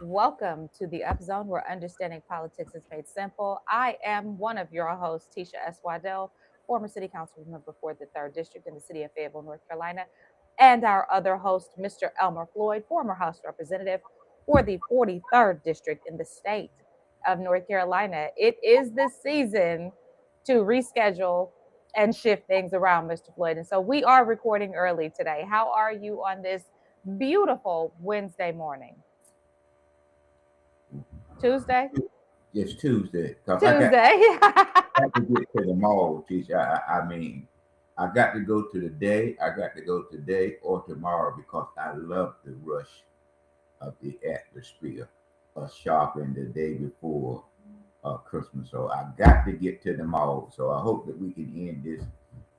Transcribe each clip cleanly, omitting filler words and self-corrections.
Welcome to the Up Zone, where understanding politics is made simple. I am one of your hosts, Tisha S. Waddell, former city council member for the 3rd District in the city of Fayetteville, North Carolina, and our other host, Mr. Elmer Floyd, former House Representative for the 43rd District in the state of North Carolina. It is the season to reschedule and shift things around, Mr. Floyd. And so we are recording early today. How are you on this beautiful Wednesday morning? Tuesday? It's Tuesday because Tuesday. got to get to the mall, teacher. I got to go to the day. I got to go today or tomorrow because I love the rush of the atmosphere of shopping the day before Christmas. So I got to get to the mall. So I hope that we can end this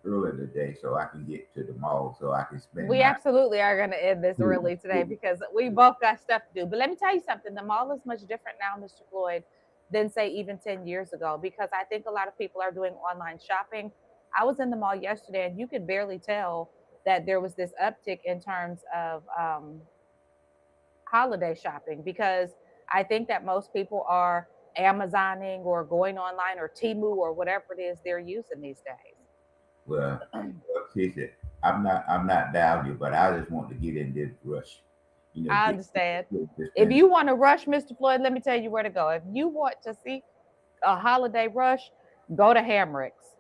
early today so I can get to the mall so I can spend We my absolutely are going to end this early today because we both got stuff to do. But let me tell you something, the mall is much different now, Mr. Floyd, than say even 10 years ago because I think a lot of people are doing online shopping. I was in the mall yesterday and you could barely tell that there was this uptick in terms of holiday shopping because I think that most people are Amazoning or going online or Temu or whatever it is they're using these days. well, teacher. I'm not down you, but I just want to get in this rush. I Get understand. to If spend. you want to rush, Mr. Floyd, let me tell you where to go. If you want to see a holiday rush, go to Hammerick's.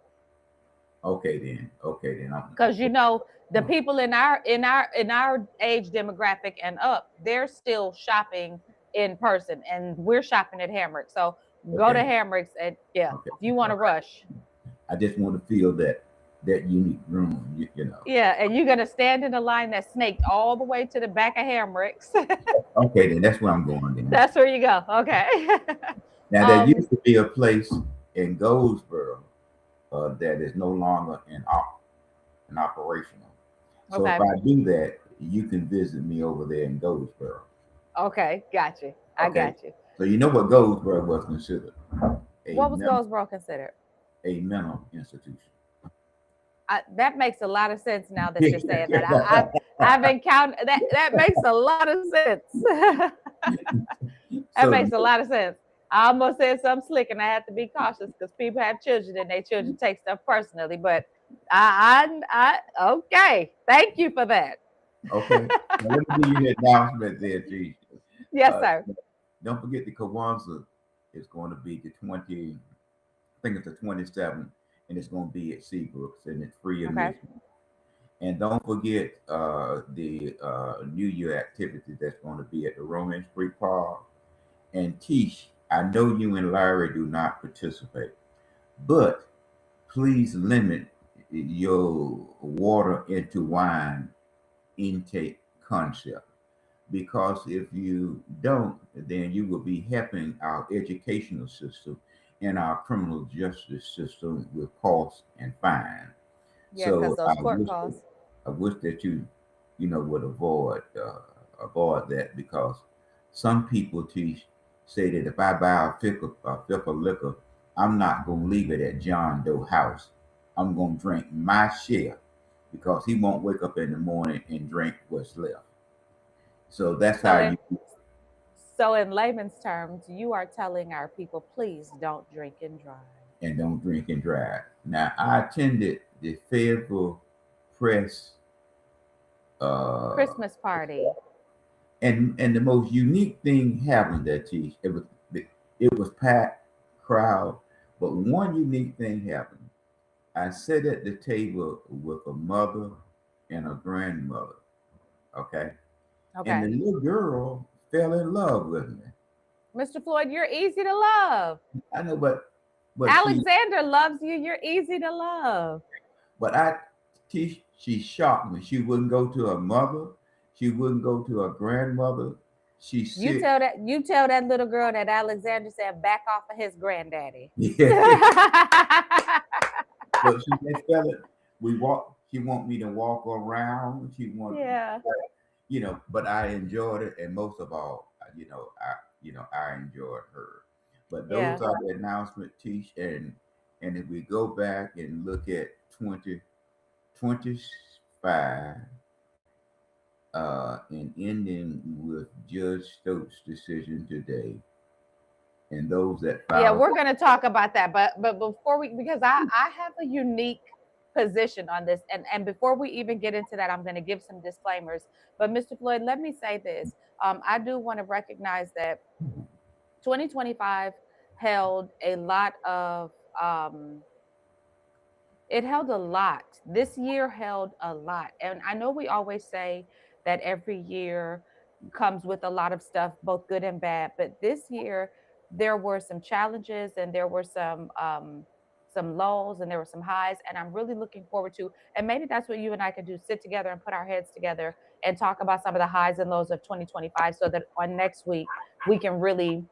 Okay then. Okay then. Because the people in our age demographic and up, they're still shopping in person and we're shopping at Hammerick's. So go to Okay. Hammerick's and yeah, Okay. if you want All to right. rush. I just want to feel that unique room. Yeah, and you're gonna stand in a line that snaked all the way to the back of Hammerick's. Okay then. That's where I'm going then. That's where you go. Okay. Now there um, used to be a place in Goldsboro that is no longer in operational. So if okay. I do that, you can visit me over there in Goldsboro. Okay, got you. I Okay. got you. So you know what Goldsboro was considered a What was mental Goldsboro considered? a mental institution. That makes a lot of sense now that you're saying that. I've encountered that. That makes a lot of sense. That So makes a lot of sense. I almost said something slick, and I had to be cautious because people have children, and their children take stuff personally. But okay. Thank you for that. okay. Now let me give you the announcement there, G. Yes, Uh, sir. don't forget the Kwanzaa is going to be the 20, I think it's the 27th, and it's going to be at Seabrooks, and it's free Okay. admission. And don't forget the New Year activity that's going to be at the Roman Street Park. And Tish, I know you and Larry do not participate, but please limit your water into wine intake concept because if you don't, then you will be helping our educational system and our criminal justice system with costs and fine. Yeah, because So those court costs. I wish that would avoid that because some people teach say that if I buy a fifth of liquor, I'm not gonna leave it at John Doe house. I'm gonna drink my share because he won't wake up in the morning and drink what's left. So that's So how in you so in layman's terms, you are telling our people, please don't drink and drive. and don't drink and drive. Now I attended the Fayetteville Press uh, Christmas party. and the most unique thing happened that teach it was packed crowd, but one unique thing happened. I sat at the table with a mother and a grandmother, okay, and the Okay. little girl fell in love with me. Mr. Floyd, you're easy to love. I know, but she Alexander loves you. You're easy to love. but I she shocked me. She wouldn't go to her mother. She wouldn't go to her grandmother. She sick. You tell that little girl that Alexander said back off of his granddaddy. Yeah. But she just felt it. We walk. She want me to walk around. She want, Yeah. But I enjoyed it, and most of all, I enjoyed her. But those Yeah. are the announcement, Tish, and if we go back and look at 2025, and ending with Judge Stokes' decision today, and those that Yeah, filed. we're going to talk about that, but before we, because I have a unique position on this, and before we even get into that, I'm going to give some disclaimers. But Mr. Floyd, let me say this: I do want to recognize that 2025 held a lot of it held a lot. This year held a lot. And I know we always say that every year comes with a lot of stuff, both good and bad. But this year, there were some challenges and there were some lows and there were some highs. And I'm really looking forward to, and maybe that's what you and I can do, sit together and put our heads together and talk about some of the highs and lows of 2025 so that on next week we can really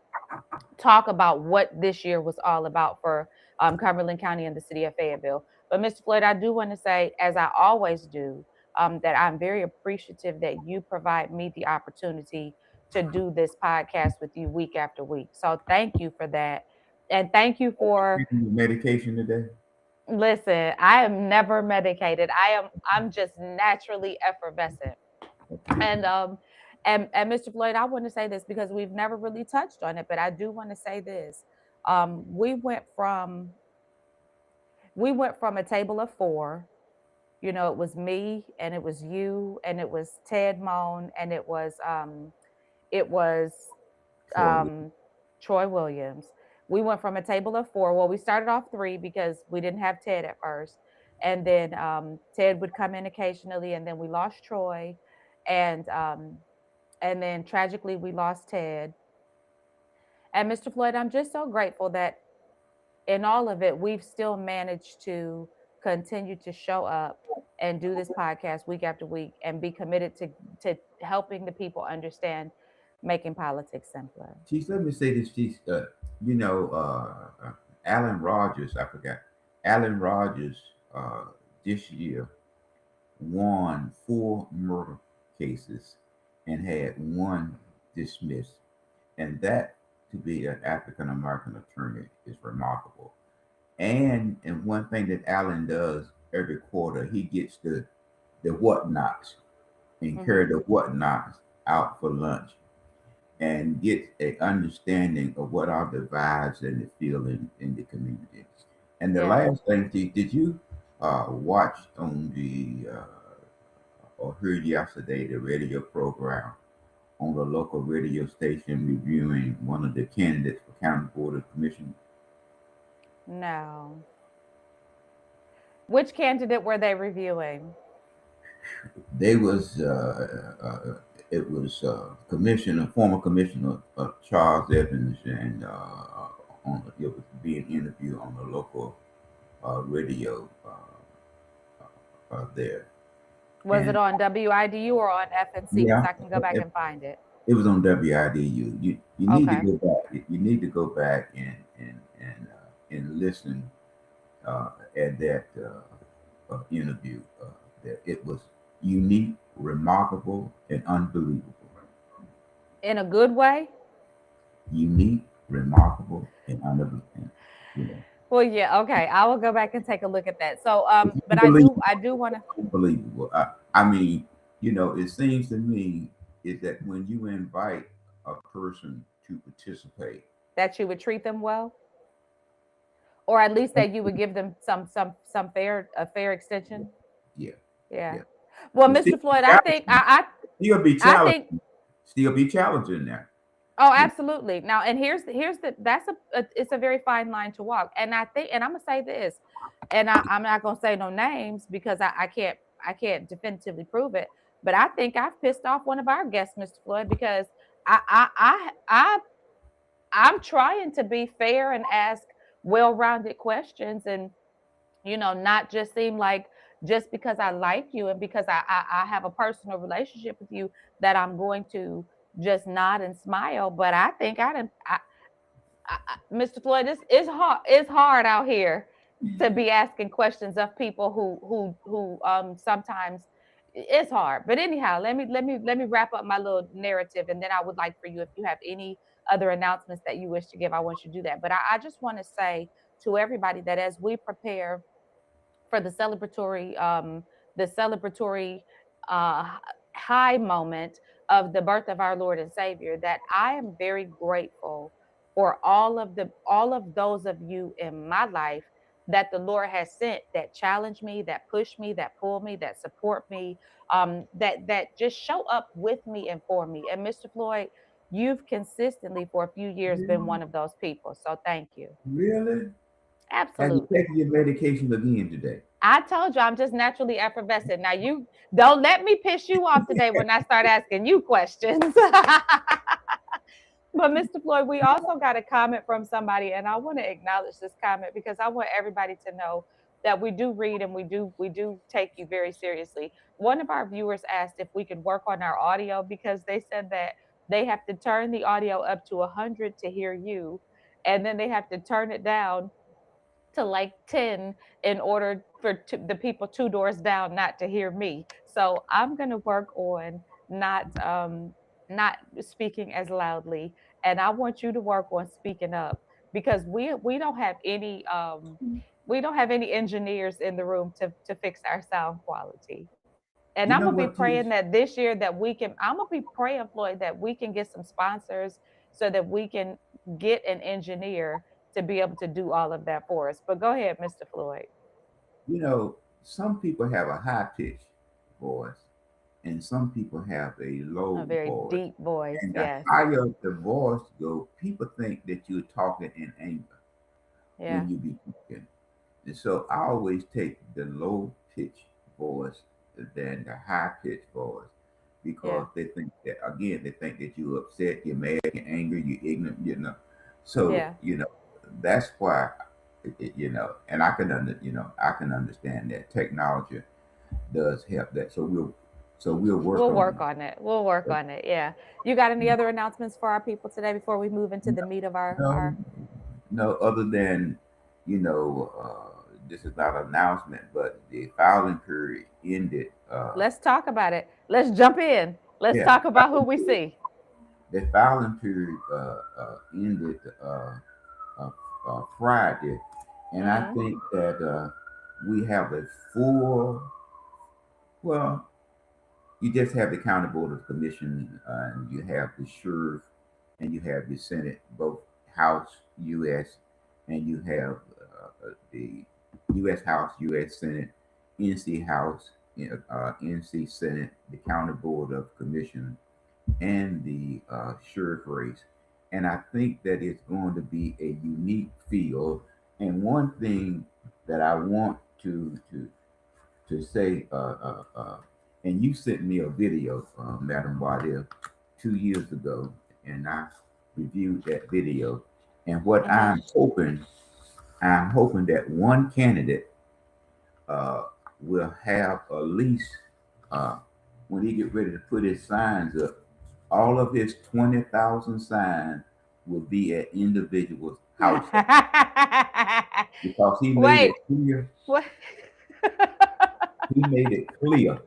talk about what this year was all about for Cumberland County and the city of Fayetteville. But Mr. Floyd, I do want to say, as I always do, that I'm very appreciative that you provide me the opportunity to do this podcast with you week after week. So thank you for that. And thank you for Taking medication today. listen, I am never medicated. I'm just naturally effervescent. And and Mr. Floyd, I want to say this because we've never really touched on it, but I do want to say this. Um, we went from we went from a table of four. You know, it was me and it was you and it was Ted Moan and it was Troy. um, Troy Williams. We went from a table of four. Well, we started off three because we didn't have Ted at first, and then Ted would come in occasionally, and then we lost Troy, and and then tragically we lost Ted. And Mr. Floyd, I'm just so grateful that in all of it, we've still managed to continue to show up and do this podcast week after week and be committed to helping the people understand making politics simpler. Chief, let me say this, Chief. You know, Alan Rogers, I forgot. Alan Rogers this year won 4 murder cases and had one dismissed. And that, to be an African American attorney, is remarkable. And one thing that Alan does every quarter, he gets the whatnots and carry Hmm. the whatnots out for lunch and get a understanding of what are the vibes and the feeling in the community. And the Yes. last thing, did you watch on the or heard yesterday the radio program on the local radio station reviewing one of the candidates for county board of commission? No. Which candidate were they reviewing? They was it was commissioner, former commissioner Charles Evans, and it was being interviewed on the local radio there. Was it And on WIDU or on FNC? Because yeah, I can go back and find it. it was on WIDU. You need to Okay. go back. You need to go back and listen at that interview. That it was unique, remarkable, and unbelievable. In a good way? Unique, remarkable, and unbelievable. You know, Well, yeah, okay. I will go back and take a look at that. So, it's but unbelievable. I do want to Unbelievable. I mean, it seems to me is that when you invite a person to participate, that you would treat them well, or at least that you would give them some fair a fair extension. yeah, Yeah. yeah. Well, But still Mr. Floyd, be challenging. Still be I think challenging. Still be challenging there. oh, You know, absolutely. Now, and here's the that's it's a very fine line to walk. And I think, and I'm gonna say this, and I'm not gonna say no names because I can't definitively prove it. But I think I've pissed off one of our guests, Mr. Floyd, because I I I I I'm trying to be fair and ask well-rounded questions and not just seem like just because I like you and because I have a personal relationship with you that I'm going to just nod and smile. But I think Mr. Floyd, this is hard. It's hard out here to be asking questions of people who sometimes it's hard. But anyhow, let me wrap up my little narrative, and then I would like for you, if you have any other announcements that you wish to give, I want you to do that. But I just want to say to everybody that as we prepare for the celebratory uh high moment of the birth of our Lord and Savior, that I am very grateful for all of those of you in my life that the Lord has sent, that challenge me, that push me, that pull me, that support me, that just show up with me and for me. And Mr. Floyd, you've consistently for a few years been Really? one of those people. So thank you. Really? Have you Absolutely. taken your medication again today? I told you I'm just naturally effervescent. Now you don't let me piss you off today when I start asking you questions. But Mr. Floyd, we also got a comment from somebody, and I want to acknowledge this comment because I want everybody to know that we do read and we do take you very seriously. One of our viewers asked if we could work on our audio because they said that they have to turn the audio up to 100 to hear you, and then they have to turn it down to like 10 in order for the people two doors down not to hear me. So I'm going to work on not speaking as loudly, and I want you to work on speaking up because we don't have any engineers in the room to fix our sound quality. And You I'm know gonna be what, Tish? praying that this year that we can. I'm gonna be praying, Floyd, that we can get some sponsors so that we can get an engineer to be able to do all of that for us. But go ahead, Mr. Floyd. You know, some people have a high pitched voice, and some people have a A low very voice. deep voice. And the Yes. higher the voice go, people think that you're talking in anger Yeah. when you be talking. And so I always take the low pitched voice than the high pitched voice because Yeah. they think that again they think that you're upset, you're mad, you're angry, you're ignorant, you know. So Yeah. that's why and I can I can understand that technology does help that. So we'll work We'll on work on it. We'll work it. on it. Yeah. You got any other announcements for our people today before we move into the meat of No, our no, other than, this is not an announcement, but the filing period ended. let's talk about it. Let's jump in. Let's Yeah, talk about who we see. the filing period ended uh, Friday, and I Hmm. think that we have a full, well, you just have the County Board of Commission, and you have the sheriff, and you have the Senate, both House, U.S., and you have the U.S. House, U.S. Senate, NC House, NC Senate, the County Board of Commission, and the sheriff race. And I think that it's going to be a unique field. And one thing that I want to say, and you sent me a video, Madam Waddell, 2 years ago, and I reviewed that video. And what Hmm. I'm hoping that one candidate uh, will have at least uh, when he get ready to put his signs up, all of his 20,000 signs will be at individuals' houses because he made Wait, it clear. what? He made it clear.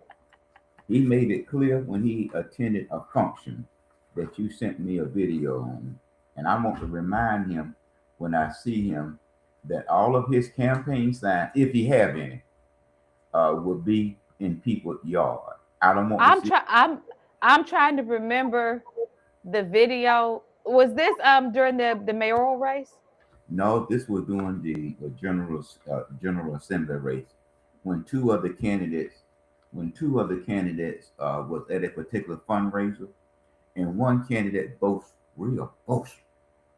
He made it clear when he attended a function that you sent me a video on, and I want to remind him when I see him that all of his campaign signs, if he have any, will be in people's yard. I don't want to I'm see. try I'm trying to remember the video. Was this during the mayoral race? No, this was during the general assembly race when two other candidates was at a particular fundraiser, and one candidate boasts real boast.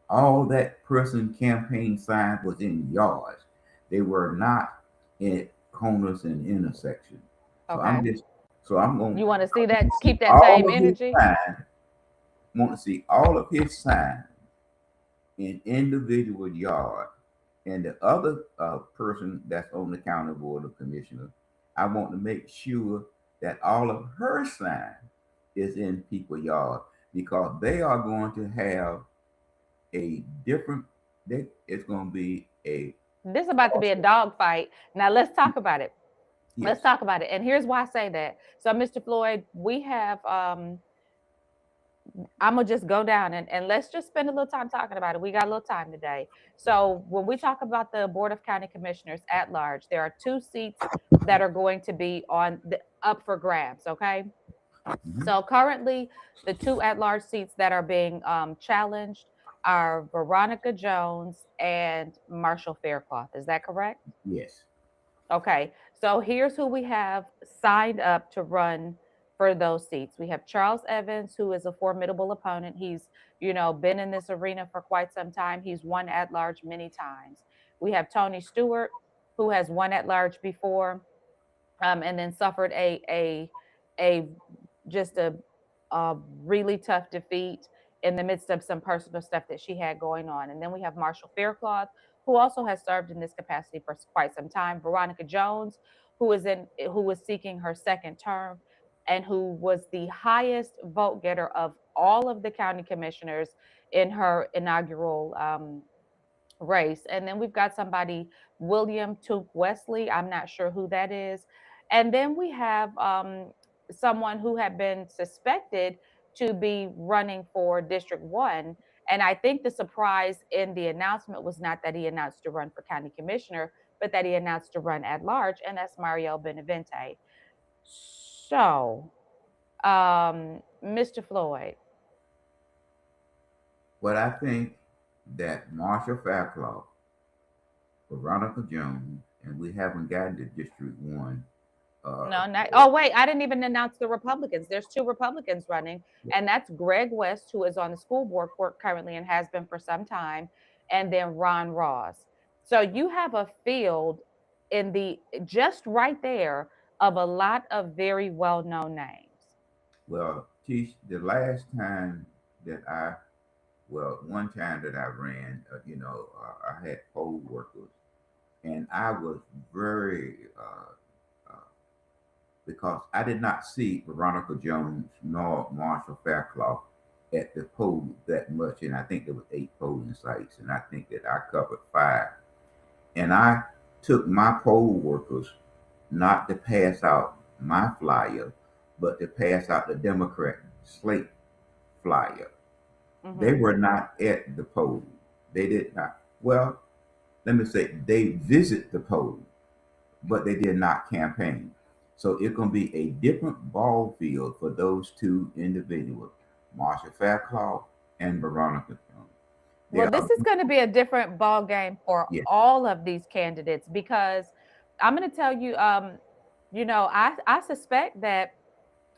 All that person campaign sign was in yards. They were not at corners and intersections. So I'm Okay. just so I'm going You want to see to that? see Keep that all same of his energy. signs. Want to see all of his signs in individual yard. And the other person that's on the county board of commissioners, I want to make sure that all of her sign is in people yard because they are going to have a different. It's going to be a This is about to be a dog fight. Now let's talk about it. Let's yes. talk about it. And here's why I say that. So, Mr. Floyd, we have I'm gonna just go down and let's just spend a little time talking about it. We got a little time today. So when we talk about the Board of County Commissioners at large, there are two seats that are going to be up for grabs. Okay. Mhm. So currently, the two at-large seats that are being challenged are Veronica Jones and Marshall Faircloth. Is that correct? Yes. Okay, so here's who we have signed up to run for those seats. We have Charles Evans, who is a formidable opponent. He's, been in this arena for quite some time. He's won at large many times. We have Tony Stewart, who has won at large before, and then suffered a just a really tough defeat in the midst of some personal stuff that she had going on. And then we have Marshall Faircloth, who also has served in this capacity for quite some time. Veronica Jones, who was seeking her second term, and who was the highest vote getter of all of the county commissioners in her inaugural race. And then we've got somebody, William Took Wesley. I'm not sure who that is. And then we have someone who had been suspected to be running for District 1. And I think the surprise in the announcement was not that he announced to run for county commissioner, but that he announced to run at large, and that's Mario Benavente. So, Mr. Floyd. But I think that Marshall Fairclough, Veronica Jones, and we haven't gotten to District 1. No, not. Oh, wait, I didn't even announce the Republicans. There's two Republicans running, and that's Greg West, who is on the school board currently and has been for some time, and then Ron Ross. So you have a field in the just right there of a lot of very well-known names. Well, Tish, the last time that one time that I ran, I had poll workers, and I was very, because I did not see Veronica Jones nor Marshall Fairclough at the poll that much, and I think there was 8 polling sites, and I think that I covered 5. And I took my poll workers not to pass out my flyer, but to pass out the Democrat slate flyer. They Hmm. were not at the poll. They did not. Well, let me say they visit the poll, but they did not campaign. So it's going to be a different ball field for those two individuals, Marsha Fairclough and Veronica Jones. They Well, are, this is going to be a different ball game for yeah, all of these candidates because I'm going to tell you, I suspect that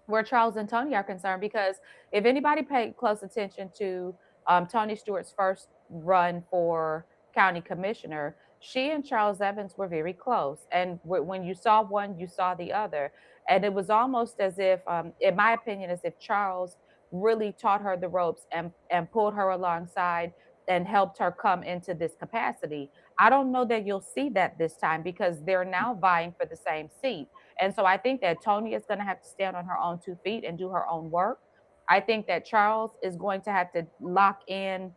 where Charles and Tony are concerned, because if anybody paid close attention to Tony Stewart's first run for county commissioner, she and Charles Evans were very close. And when you saw one, you saw the other. And it was almost as if, in my opinion, as if Charles really taught her the ropes and pulled her alongside and helped her come into this capacity. I don't know that you'll see that this time because they're now vying for the same seat. And so I think that Tony is going to have to stand on her own 2 feet and do her own work. I think that Charles is going to have to lock in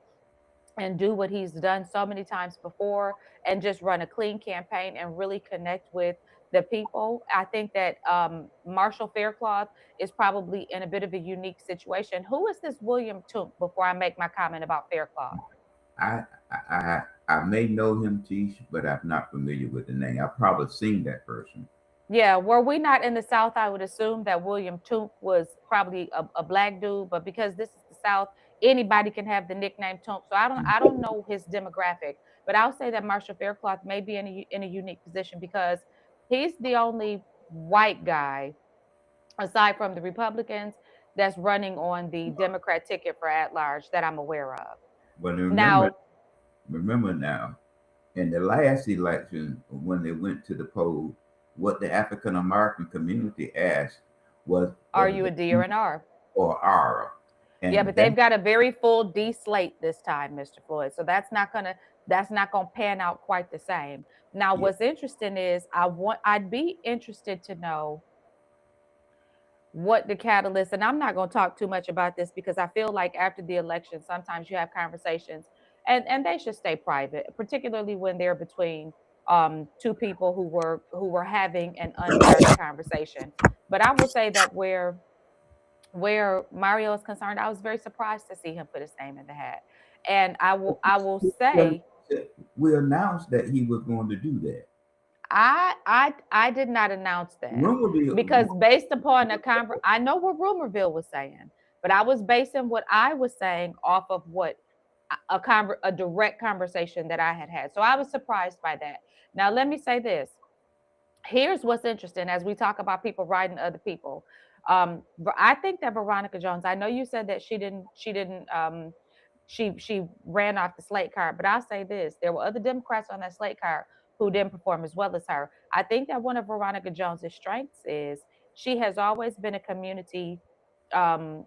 and do what he's done so many times before and just run a clean campaign and really connect with the people. I think that Marshall Faircloth is probably in a bit of a unique situation. Who is this William Toomp before I make my comment about Faircloth? I, I may know him, Tish, but I'm not familiar with the name. I've probably seen that person. Yeah, were we not in the South, I would assume that William Toomp was probably a black dude, but because this is the South, anybody can have the nickname Toomp. So I don't know his demographic, but I'll say that Marshall Faircloth may be in a unique position because he's the only white guy aside from the Republicans that's running on the Democrat ticket for at large that I'm aware of. But Now, remember now, in the last election, when they went to the poll, what the African American community asked was are whether you a they D or eat an R? or are. Yeah, And but they've that, got a very full D slate this time, Mr. Floyd. So that's not gonna pan out quite the same. Now, yeah, what's interesting is I'd be interested to know what the catalyst, and I'm not gonna talk too much about this because I feel like after the election, sometimes you have conversations and they should stay private, particularly when they're between two people who were having an unmarried conversation. But I will say that where Mario is concerned, I was very surprised to see him put his name in the hat. And I will we say, we announced that he was going to do that. I did not announce that because based upon I know what Rumorville was saying, but I was basing what I was saying off of what a direct conversation that I had. So I was surprised by that. Now let me say this. Here's what's interesting as we talk about people riding other people. I think that Veronica Jones. I know you said that she ran off the slate card, but I'll say this: there were other Democrats on that slate card who didn't perform as well as her. I think that one of Veronica Jones's strengths is she has always been a community. Um,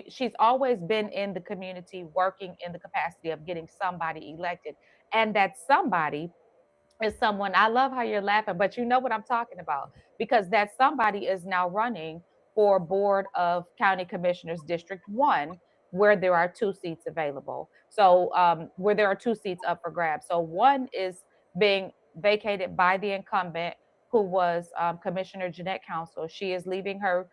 she's always been in the community, working in the capacity of getting somebody elected, and that somebody is someone. I love how you're laughing, but you know what I'm talking about because that somebody is now running for Board of County Commissioners District 1, where there are 2 seats available. So, where there are 2 seats up for grabs. So, one is being vacated by the incumbent, who was Commissioner Jeanette Council. She is leaving her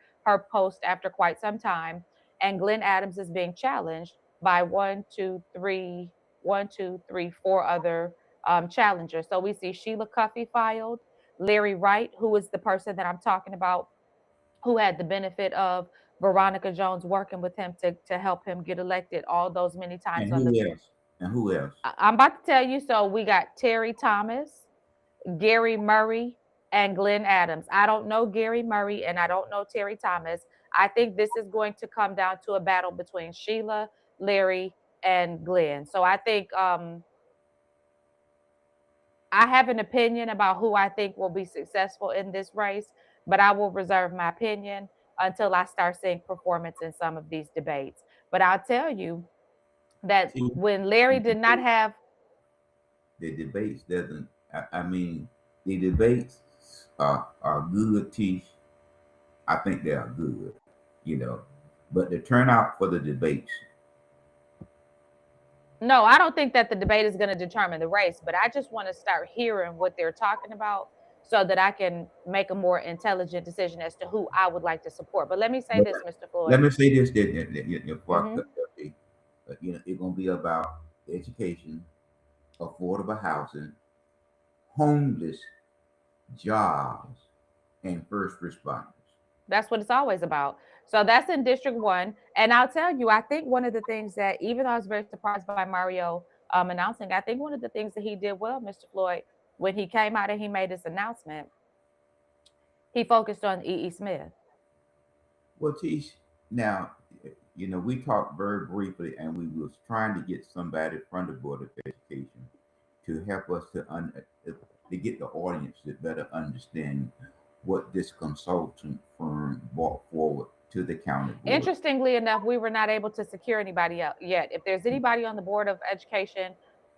post after quite some time, and Glenn Adams is being challenged by one, two, three, 4 other challengers. So we see Sheila Cuffey filed, Larry Wright, who is the person that I'm talking about, who had the benefit of Veronica Jones working with him to help him get elected all those many times And on the. who else? And who else? I'm about to tell you. So we got Terry Thomas, Gary Murray, and Glenn Adams. I don't know Gary Murray and I don't know Terry Thomas. I think this is going to come down to a battle between Sheila, Larry, and Glenn. So I think I have an opinion about who I think will be successful in this race, but I will reserve my opinion until I start seeing performance in some of these debates. But I'll tell you that See, when Larry did not have. the debates doesn't. I mean, the debates are good. Teach. I think they are good. You know, but the turnout for the debates. No, I don't think that the debate is going to determine the race, but I just want to start hearing what they're talking about so that I can make a more intelligent decision as to who I would like to support. But let me say But this, Mr. let Floyd. me say this: that before I Hmm. cut that, it's gonna be about education, affordable housing, homeless, jobs, and first responders. That's what it's always about. So that's in District 1. And I'll tell you, I think one of the things that, even though I was very surprised by Mario announcing, I think one of the things that he did well, Mr. Floyd, when he came out and he made this announcement, he focused on E.E. Smith. Well, Tish, now, we talked very briefly, and we was trying to get somebody from the Board of Education to help us to get the audience to better understand what this consultant firm brought forward to the county board. Interestingly enough, we were not able to secure anybody else yet. If there's anybody on the Board of Education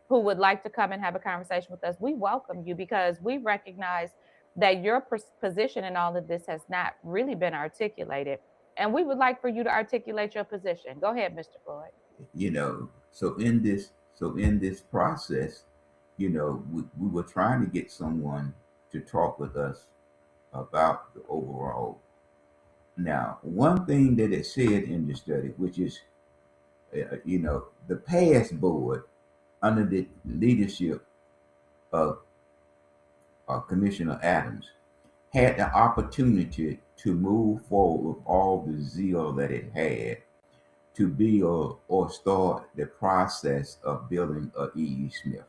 who would like to come and have a conversation with us, we welcome you because we recognize that your position in all of this has not really been articulated. And we would like for you to articulate your position. Go ahead, Mr. Floyd. So in this process, we were trying to get someone to talk with us about the overall. Now, one thing that it said in the study, which is, the past board under the leadership of Commissioner Adams had the opportunity to move forward with all the zeal that it had to build or start the process of building a E.E. Smith.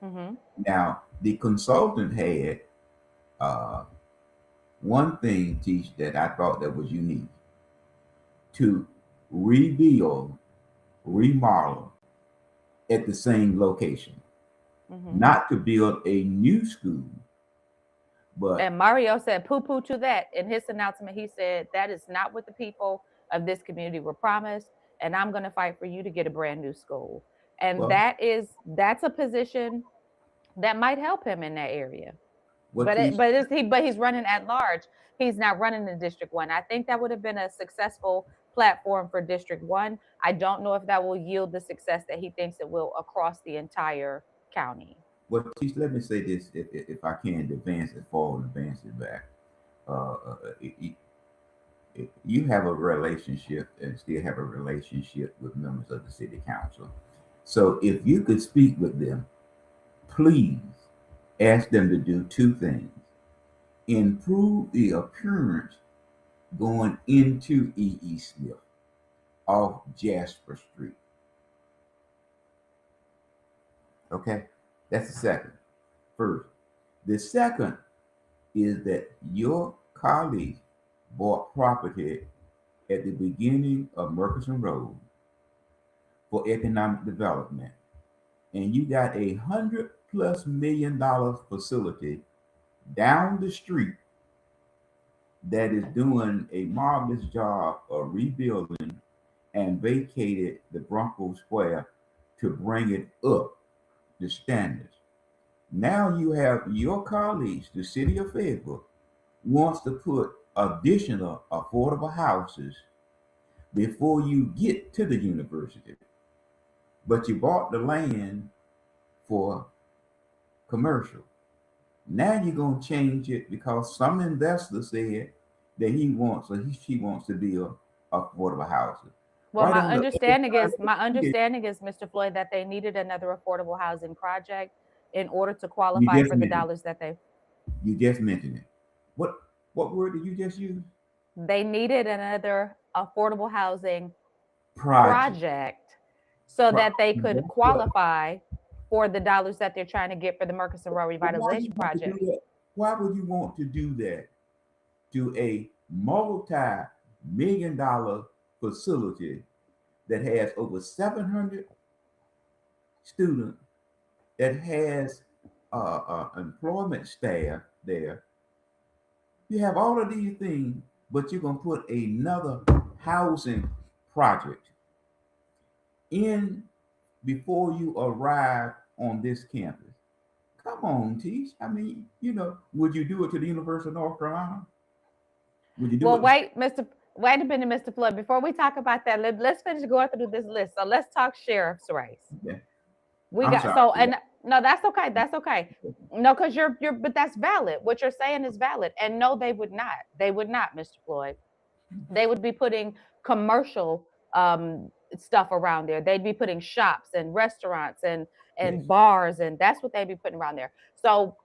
Mm-hmm. Now, the consultant had uh, one thing, Teach, that I thought that was unique: to rebuild, remodel at the same location, Mm-hmm. not to build a new school, but And Mario said poo poo to that. In his announcement, he said, that is not what the people of this community were promised. And I'm going to fight for you to get a brand new school. And well, that's a position that might help him in that area. what Teach, But he's running at large. He's not running in District 1. I think that would have been a successful platform for District 1. I don't know if that will yield the success that he thinks it will across the entire county. let me say this, if I can advance it forward, advance it back. Uh, uh, it, you have a relationship and still have a relationship with members of the city council. So if you could speak with them, please asked them to do two things: improve the appearance going into E.E. Smith off Jasper Street. Okay, that's the second. First, the second is that your colleague bought property at the beginning of Murchison Road for economic development, and you got $100+ million facility down the street that is doing a marvelous job of rebuilding and vacated the Bronco Square to bring it up the standards. Now you have your colleagues, the city of Fayetteville, wants to put additional affordable houses before you get to the university. But you bought the land for commercial. Now you're gonna change it because some investor said that he wants or she wants to build affordable houses. Well, Right my on the other understanding is, side, Mr. Floyd, that they needed another affordable housing project in order to you qualify just for the mentioned dollars that you just mentioned it. What word did you just use? they needed another affordable housing Project. project so that they could Guess what? qualify for the dollars that they're trying to get for the Murchison Road But why you Revitalization want to do Project. that? Why would you want to do that to a multi-million-dollar facility that has over 700 students, that has employment staff there? You have all of these things, but you're gonna put another housing project in before you arrive on this campus. Come on, Teach. I mean, would you do it to the University of North Carolina? Would you do Well, it? wait a minute, Mr. Flood. Before we talk about that, let's finish going through this list. So let's talk sheriff's race. Yeah. We I'm got sorry. so and no, that's okay. That's okay. No, because but that's valid. What you're saying is valid. And no, they would not. They would not, Mr. Floyd. They would be putting commercial stuff around there. They'd be putting shops and restaurants Yes. and bars, and that's what they'd be putting around there. So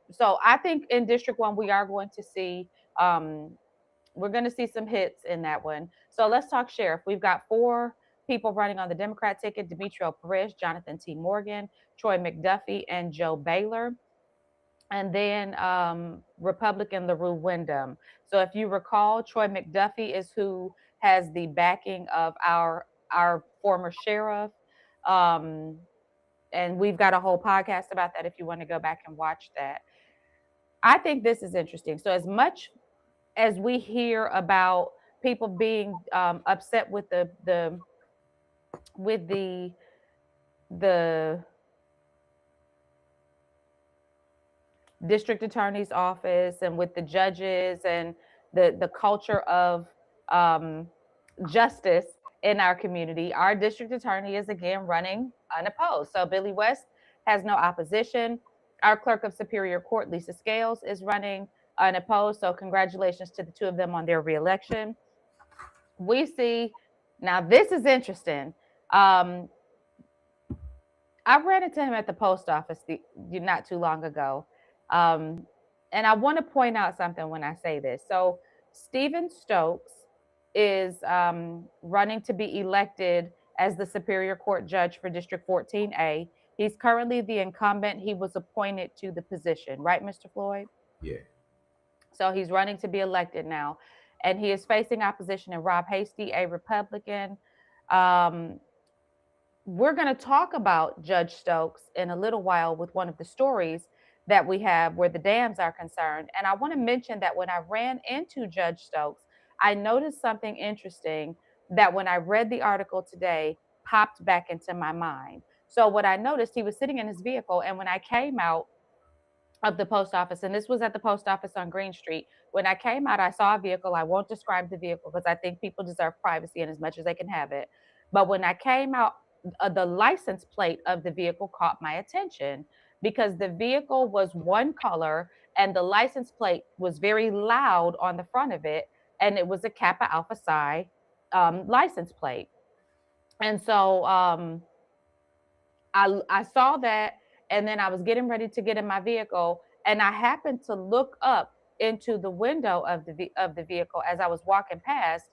I think in District 1 we are going to see we're going to see some hits in that one. So let's talk sheriff. We've got 4 people running on the Democrat ticket: Demetrio Perez, Jonathan T. Morgan, Troy McDuffie, and Joe Baylor. And then Republican LaRue Wyndham. So if you recall, Troy McDuffie is who has the backing of our former sheriff. Um, and we've got a whole podcast about that if you want to go back and watch that. I think this is interesting. So as much as we hear about people being upset with with the district attorney's office and with the judges and the culture of um, justice in our community, our district attorney is again running unopposed. So Billy West has no opposition. Our clerk of Superior Court, Lisa Scales, is running unopposed. So congratulations to the two of them on their reelection. We see now this is interesting. Um, I ran into him at the post office not too long ago. Um, and I want to point out something when I say this. So, Stephen Stokes is running to be elected as the Superior Court judge for District 14A. He's currently the incumbent. He was appointed to the position, right, Mr. Floyd? Yeah. So he's running to be elected now. And he is facing opposition in Rob Hasty, a Republican. Um, we're going to talk about Judge Stokes in a little while with one of the stories that we have where the dams are concerned. And I want to mention that when I ran into Judge Stokes, I noticed something interesting that when I read the article today popped back into my mind. So what I noticed, he was sitting in his vehicle, and when I came out of the post office, and this was at the post office on Green Street, when I came out, I saw a vehicle. I won't describe the vehicle because I think people deserve privacy and as much as they can have it. But when I came out, the license plate of the vehicle caught my attention because the vehicle was one color and the license plate was very loud on the front of it, and it was a Kappa Alpha Psi license plate. And so I saw that, and then I was getting ready to get in my vehicle, and I happened to look up into the window of the vehicle as I was walking past,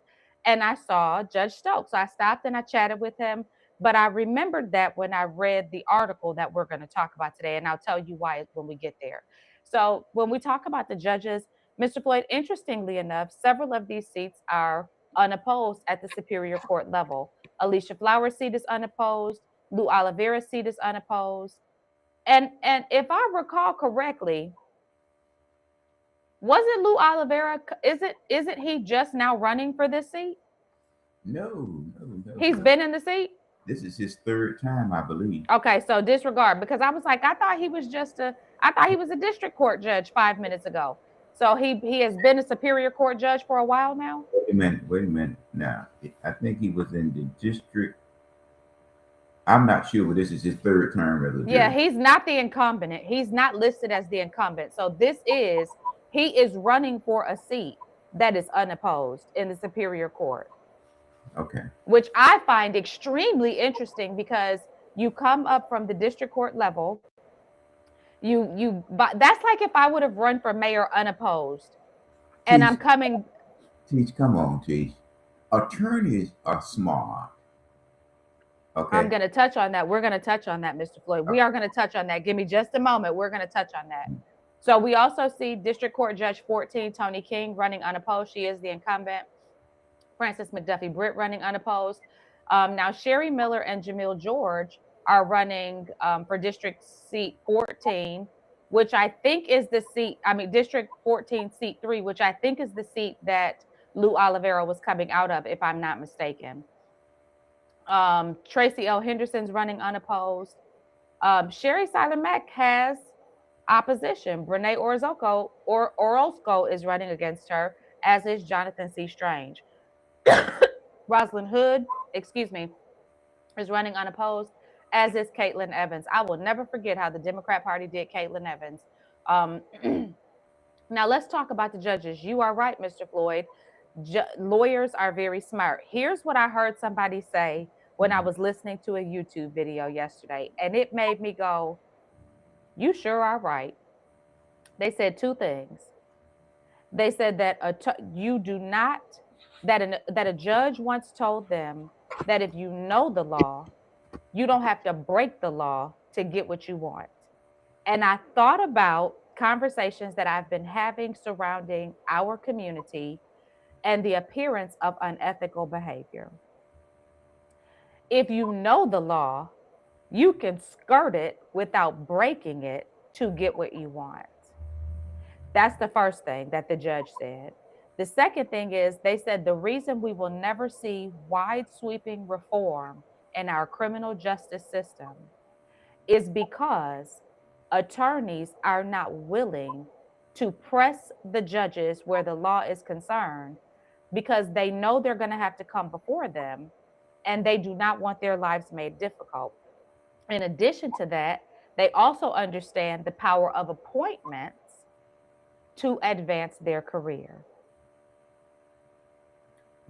and I saw Judge Stokes. So I stopped and I chatted with him. But I remembered that when I read the article that we're going to talk about today, and I'll tell you why when we get there. So when we talk about the judges, Mr. Floyd, interestingly enough, several of these seats are unopposed at the Superior Court level. Alicia Flowers' seat is unopposed. Lou Oliveira's seat is unopposed. And if I recall correctly, wasn't Lou Oliveira? Isn't he just now running for this seat? No. He's been in the seat. This is his third time, I believe. Okay, so disregard, because I was like, I thought he was a district court judge 5 minutes ago. So he has been a Superior Court judge for a while now. Wait a minute. Now, I think he was in the district. I'm not sure, but this is his third term as a judge. Yeah, he's not the incumbent. He's not listed as the incumbent. So he is running for a seat that is unopposed in the Superior Court. Okay. Which I find extremely interesting because you come up from the district court level. But that's like if I would have run for mayor unopposed, and I'm coming. Teach, come on, Teach. Attorneys are smart. Okay. I'm going to touch on that. We're going to touch on that, Mr. Floyd. We are going to touch on that. Give me just a moment. We're going to touch on that. So we also see District Court Judge 14, Toni King, running unopposed. She is the incumbent. Frances McDuffie Britt running unopposed. Now, Sherry Miller and Jamil George are running for District Seat 14, which I think is the seat, District 14, Seat 3, which I think is the seat that Lou Oliveira was coming out of, if I'm not mistaken. Tracy L. Henderson's running unopposed. Sherry Siler Mack has opposition. Brene Orozco is running against her, as is Jonathan C. Strange. Rosalind Hood, is running unopposed, as is Caitlin Evans. I will never forget how the Democrat Party did Caitlin Evans. Now let's talk about the judges. You are right, Mr. Floyd. Lawyers are very smart. Here's what I heard somebody say when I was listening to a YouTube video yesterday, and it made me go, you sure are right. They said two things. They said that that a judge once told them that if you know the law, you don't have to break the law to get what you want. And I thought about conversations that I've been having surrounding our community and the appearance of unethical behavior. If you know the law, you can skirt it without breaking it to get what you want. That's the first thing that the judge said. The second thing is they said the reason we will never see wide sweeping reform in our criminal justice system is because attorneys are not willing to press the judges where the law is concerned because they know they're going to have to come before them and they do not want their lives made difficult. In addition to that, they also understand the power of appointments to advance their career.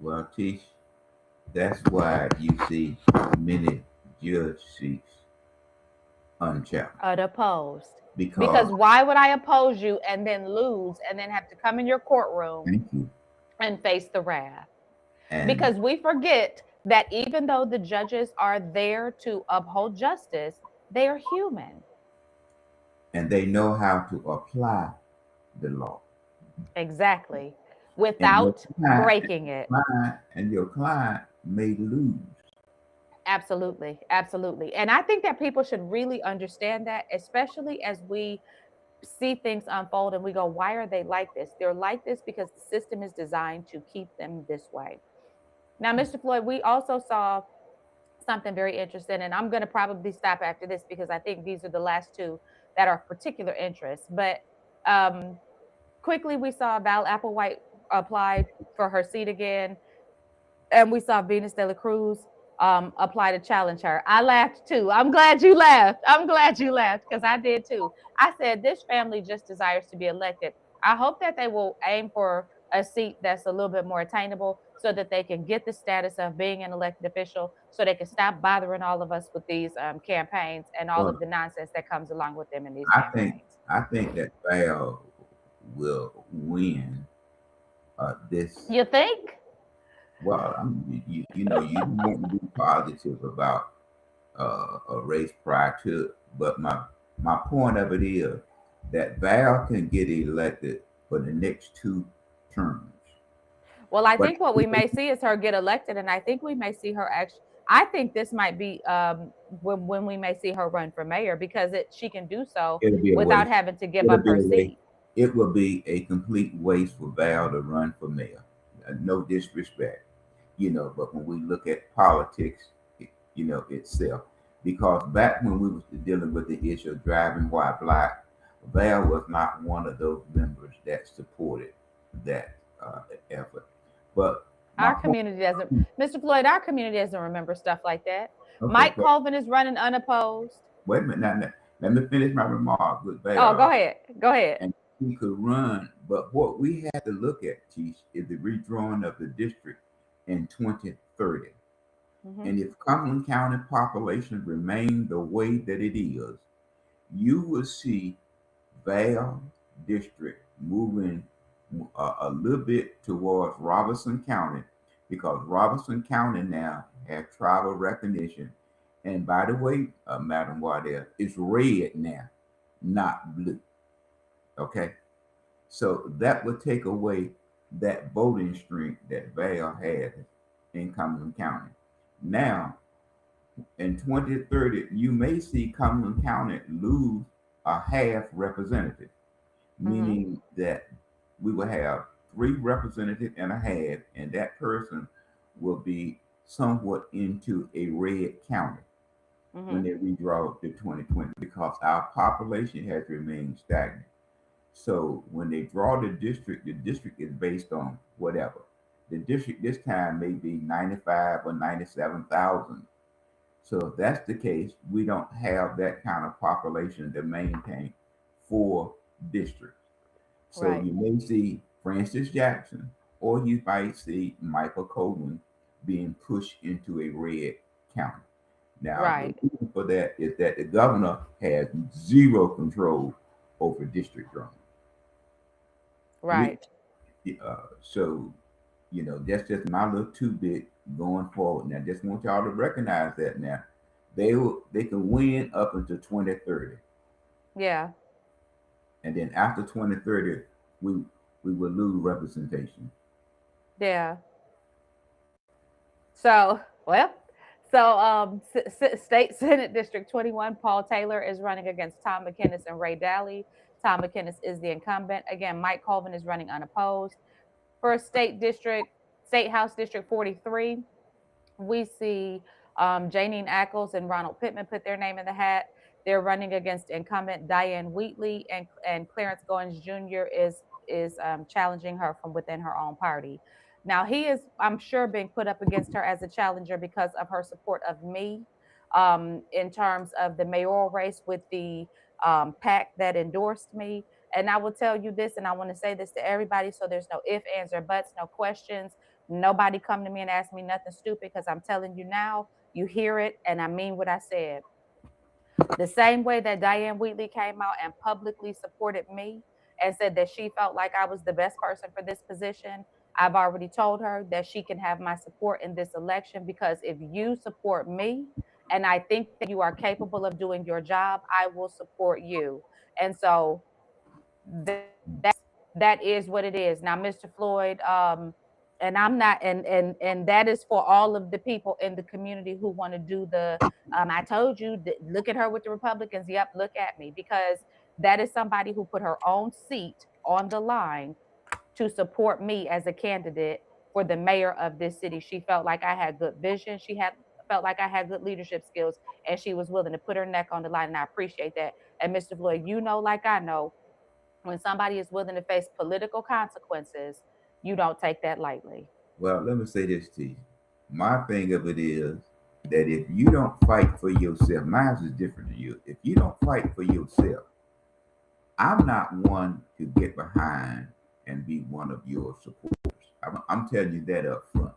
Well, Tish, that's why you see many judge seats unchallenged. Unopposed. Because why would I oppose you and then lose and then have to come in your courtroom and face the wrath? Because we forget that even though the judges are there to uphold justice, they are human. And they know how to apply the law. Exactly. Without breaking it. And your client may lose. Absolutely. Absolutely. And I think that people should really understand that, especially as we see things unfold and we go, why are they like this? They're like this because the system is designed to keep them this way. Now, Mr. Floyd, we also saw something very interesting, and I'm going to probably stop after this because I think these are the last two that are of particular interest. But quickly, we saw Val Applewhite applied for her seat again, and we saw Venus de la Cruz apply to challenge her. I laughed too. I'm glad you laughed. Because I did too. I said, this family just desires to be elected. I hope that they will aim for a seat that's a little bit more attainable so that they can get the status of being an elected official, so they can stop bothering all of us with these campaigns and all of the nonsense that comes along with them in these campaigns. I think that Val will win this. You think? Well, I mean, you want to be positive about a race prior to, but my point of it is that Val can get elected for the next 2 terms, Well, I but think what we may see is her get elected, and I think we may see her actually. I think this might be when we may see her run for mayor because she can do so it'll be a without waste. having to give It'll up be her a waste. seat. It will be a complete waste for Val to run for mayor. No disrespect, but when we look at politics, itself, because back when we was dealing with the issue of driving while black, Val was not one of those members that supported that effort. But my Our point, community doesn't, Mr. Floyd, our community doesn't remember stuff like that. okay, Mike Colvin is running unopposed. wait a minute, now, let me finish my remark with Oh, go Val, ahead. Go ahead. and he could run. But what we had to look at, Chief, is the redrawing of the district in 2030. Hmm. And if Cumberland County population remain the way that it is, you will see Val District moving a little bit towards Robertson County because Robertson County now has tribal recognition. And by the way, Madam Waddell, it's red now, not blue. Okay? So that would take away that voting strength that Val had in Cumberland County. Now, in 2030, you may see Cumberland County lose a half representative, Hmm. meaning that we will have 3 representatives and a half, and that person will be somewhat into a red county when Hmm. they redraw to 2020 because our population has remained stagnant. So when they draw the district is based on whatever. The district this time may be 95 or 97,000. So if that's the case, we don't have that kind of population to maintain 4 districts. So Right. you may see Francis Jackson, or you might see Michael Coleman being pushed into a red county. Now, the Right. reason for that is that the governor has zero control over district drawing. We, Right. so, that's just my little 2 bit going forward. Now, just want y'all to recognize that now. They can win up until 2030. Yeah. And then after 2030, we we will lose representation. Yeah. So, well, State Senate District 21, Paul Taylor is running against Tom McInnes and Ray Daly. Tom McInnes is the incumbent. Again, Mike Colvin is running unopposed. For State House District 43, we see Janine Ackles and Ronald Pittman put their name in the hat. They're running against incumbent Diane Wheatley, and Clarence Goins Jr. is challenging her from within her own party. Now he is, I'm sure, being put up against her as a challenger because of her support of me in terms of the mayoral race with the PAC that endorsed me. And I will tell you this, and I want to say this to everybody, so there's no ifs, ands, or buts, no questions. Nobody come to me and ask me nothing stupid because I'm telling you now, you hear it, and I mean what I said. The same way that Diane Wheatley came out and publicly supported me and said that she felt like I was the best person for this position, I've already told her that she can have my support in this election because if you support me and I think that you are capable of doing your job, I will support you. And so that is what it is. Now, Mr. Floyd, and I'm not, and that is for all of the people in the community who want to do the. I told you, look at her with the Republicans. Yep, look at me because that is somebody who put her own seat on the line to support me as a candidate for the mayor of this city. She felt like I had good vision. She had felt like I had good leadership skills, and she was willing to put her neck on the line. And I appreciate that. And Mr. Floyd, you know, like I know, when somebody is willing to face political consequences, you don't take that lightly. Well, let me say this to you. My thing of it is that if you don't fight for yourself, mine is different than you. If you don't fight for yourself, I'm not one to get behind and be one of your supporters. I'm telling you that up front.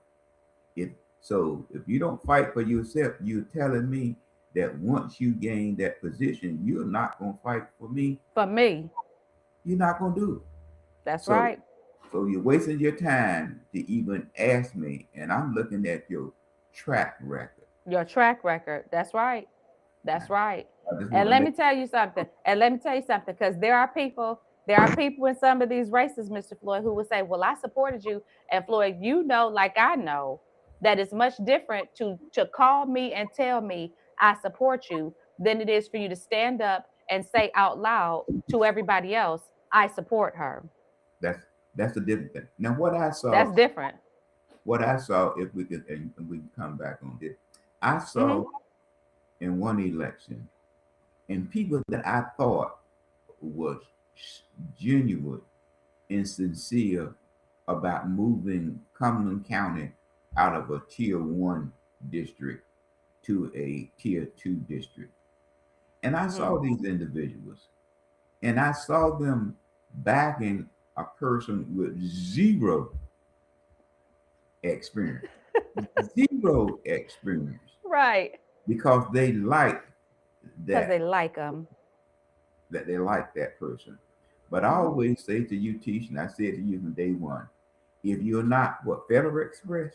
If if you don't fight for yourself, you're telling me that once you gain that position, you're not going to fight for me. For me, You're not going to do it. that's So, right. so you're wasting your time to even ask me, and I'm looking at your track record. Your track record. That's right. That's right. I just And want to let make me tell you something. And let me tell you something, because there are people in some of these races, Mr. Floyd, who will say, "Well, I supported you." And Floyd, you know, like I know, that it's much different to call me and tell me I support you than it is for you to stand up and say out loud to everybody else, "I support her." that's that's a different thing. Now, That's different. what I saw, if we could, and we can come back on this, I saw Hmm. in one election, and people that I thought was genuine and sincere about moving Cumberland County out of a tier 1 district to a tier 2 district. And I Hmm. saw these individuals, and I saw them backing a person with zero experience, zero experience, Right. because they liked Because they that like them. they liked that person. But I Hmm. always say to you, Tish, and I said to you from day one, if you're not what Federal Express,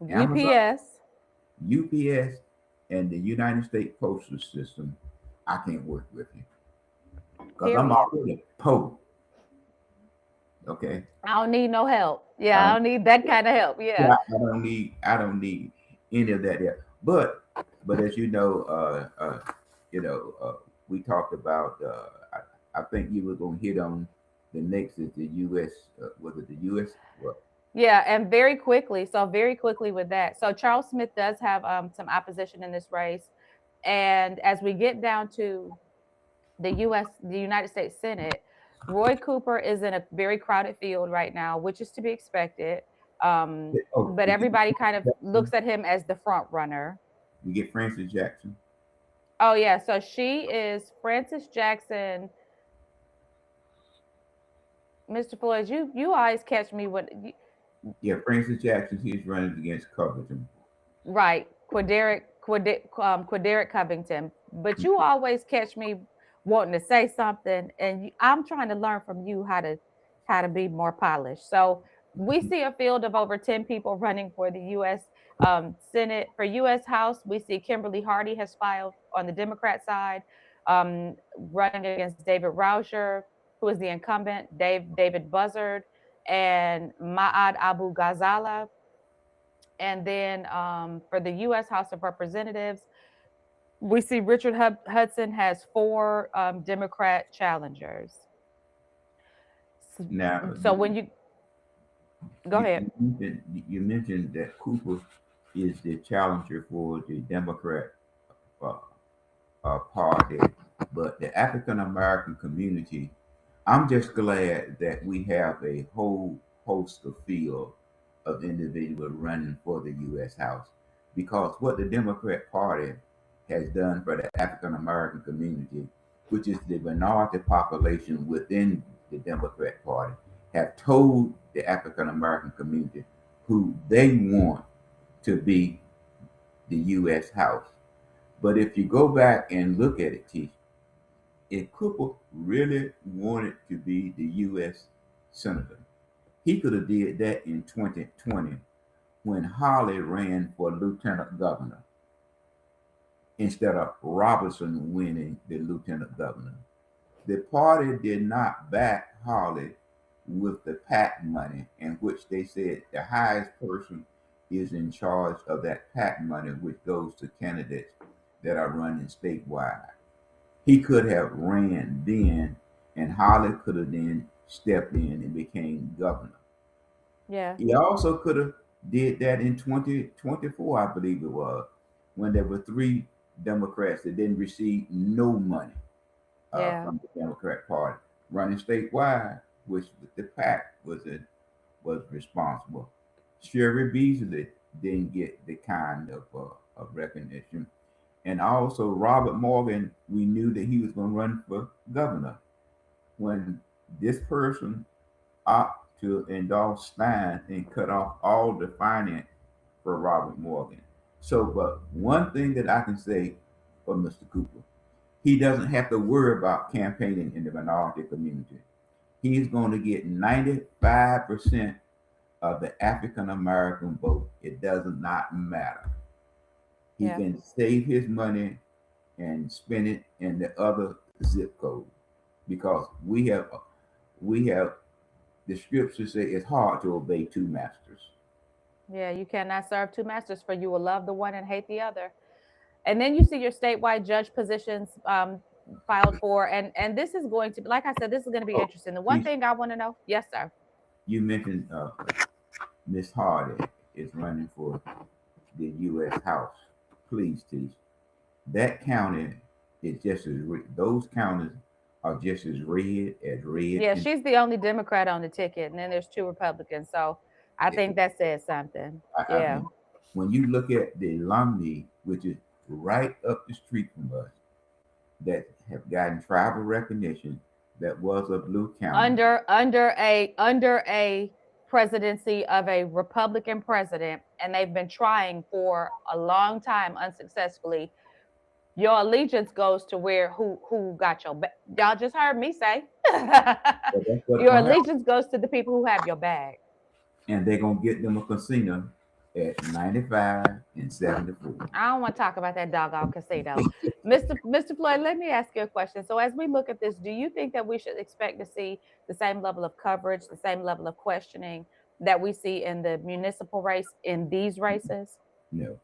Amazon, UPS. UPS, and the United States Postal System, I can't work with you because I'm Period. already poor. Okay, I don't need no help. I Yeah, I don't, don't need that kind of help. Yeah. I don't need any of that there. But as you know, we talked about. I think you were going to hit on the next is the U.S. Was it the U.S.? Well, Yeah, and very quickly with that. So Charles Smith does have some opposition in this race. And as we get down to the United States Senate, Roy Cooper is in a very crowded field right now, which is to be expected. oh, But did you everybody kind of get looks at him as the front runner. you get Francis Jackson? Oh yeah, so she is Frances Jackson. Mr. Floyd, you always catch me when Yeah, Francis Jackson. He's running against Covington. right, Quaderic Covington. But you always catch me wanting to say something, and I'm trying to learn from you how to be more polished. So we see a field of over 10 people running for the U.S. Senate. For U.S. House, we see Kimberly Hardy has filed on the Democrat side, running against David Rauscher, who is the incumbent, David Buzzard, and Maad Abu Ghazala. And then for the U.S. House of Representatives, we see Richard Hudson has four Democrat challengers. Now, So when you go ahead, you mentioned that Cooper is the challenger for the Democrat uh, party, but the African American community, I'm just glad that we have a whole host of field of individuals running for the U.S. House, because what the Democrat Party has done for the African American community, which is the minority population within the Democrat Party, have told the African American community who they want to be the U.S. House. But if you go back and look at it, Keith, if Cooper really wanted to be the U.S. Senator, he could have did that in 2020 when Holly ran for lieutenant governor instead of Robertson winning the lieutenant governor. The party did not back Holly with the PAC money, in which they said the highest person is in charge of that PAC money, which goes to candidates that are running statewide. He could have ran then, and Holly could have then stepped in and became governor. yeah, He also could have did that in 2024, I believe it was, when there were three Democrats that didn't receive no money yeah, from the Democrat Party running statewide, which the PAC was responsible. Sherry Beasley didn't get the kind of recognition, and also Robert Morgan. We knew that he was going to run for governor when this person opted to endorse Stein and cut off all the finance for Robert Morgan. So, but one thing that I can say, for Mr. Cooper. He doesn't have to worry about campaigning in the minority community. He's going to get 95% of the African American vote. It does not matter. He Yeah. can save his money and spend it in the other zip code because we have the scriptures say it's hard to obey two masters. Yeah, you cannot serve two masters, for you will love the one and hate the other. And then you see your statewide judge positions filed for, and this is going to be, like I said, this is going to be Oh, interesting. The one please, thing I want to know, yes, sir. you mentioned Miss Hardy is running for the U.S. House. Please, teach. That county is just as those counties are just as red Yeah, and she's the only Democrat on the ticket, and then there's two Republicans. So I think that says something. I Yeah. mean, when you look at the alumni, which is right up the street from us, that have gotten tribal recognition, that was a blue county. Under a presidency of a Republican president, and they've been trying for a long time unsuccessfully. Your allegiance goes to where who got your back. Y'all just heard me say. So that's what's Your gonna happen. allegiance goes to the people who have your bag. And they're gonna get them a casino at 95 and 74. I don't want to talk about that doggone casino. Mr. Floyd, let me ask you a question. So as we look at this, do you think that we should expect to see the same level of coverage, the same level of questioning that we see in the municipal race in these races? No.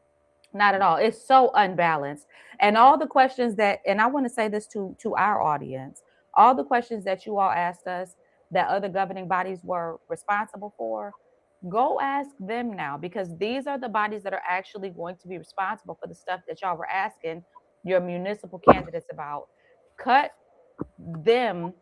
Not at all. It's so unbalanced. And all the questions that, and I want to say this to our audience, all the questions that you all asked us that other governing bodies were responsible for, go ask them now, because these are the bodies that are actually going to be responsible for the stuff that y'all were asking your municipal candidates about. Cut them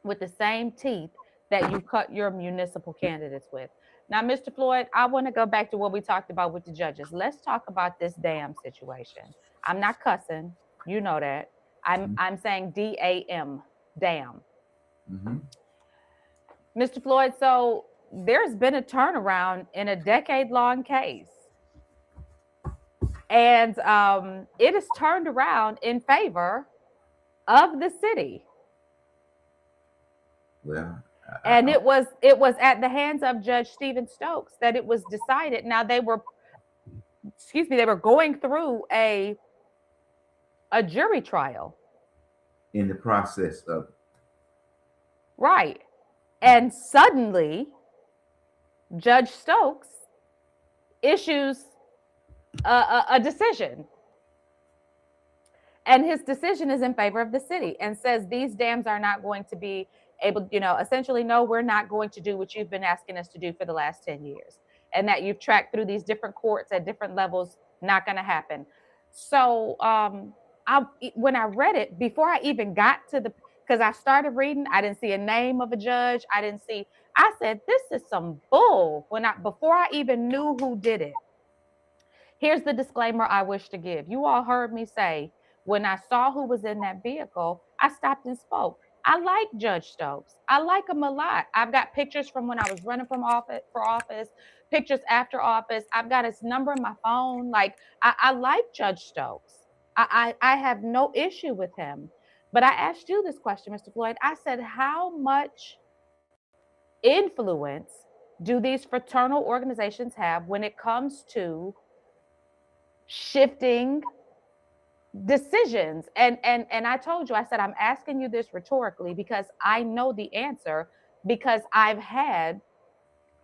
with the same teeth that you cut your municipal candidates with. Now, Mr. Floyd, I want to go back to what we talked about with the judges. Let's talk about this damn situation. I'm not cussing, you know that. I'm saying DAM, damn. Mm-hmm. Mr. Floyd, so there's been a turnaround in a decade-long case, and it is turned around in favor of the city. Well, And it was at the hands of Judge Stephen Stokes that it was decided. Now they were going through a jury trial. In the process of Right. And suddenly Judge Stokes issues a decision. And his decision is in favor of the city and says these dams are not going to be able, essentially, no, we're not going to do what you've been asking us to do for the last 10 years. And that you've tracked through these different courts at different levels, not going to happen. So when I read it, before I even got to because I started reading, I didn't see a name of a judge. I said, this is some bull before I even knew who did it. Here's the disclaimer I wish to give. You all heard me say, when I saw who was in that vehicle, I stopped and spoke. I like Judge Stokes. I like him a lot. I've got pictures from when I was running for office, pictures after office. I've got his number in my phone. Like, I like Judge Stokes. I have no issue with him. But I asked you this question, Mr. Floyd. I said, how much influence do these fraternal organizations have when it comes to shifting decisions? And I told you, I said, I'm asking you this rhetorically because I know the answer, because I've had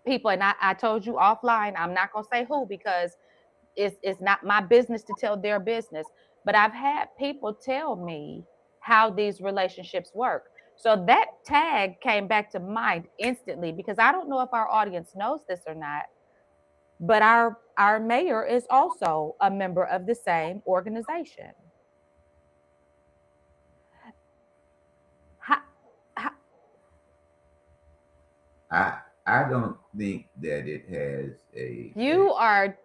people, and I told you offline, I'm not going to say who, because it's not my business to tell their business, but I've had people tell me how these relationships work. So that tag came back to mind instantly, because I don't know if our audience knows this or not, but our mayor is also a member of the same organization. I don't think that it has a. You are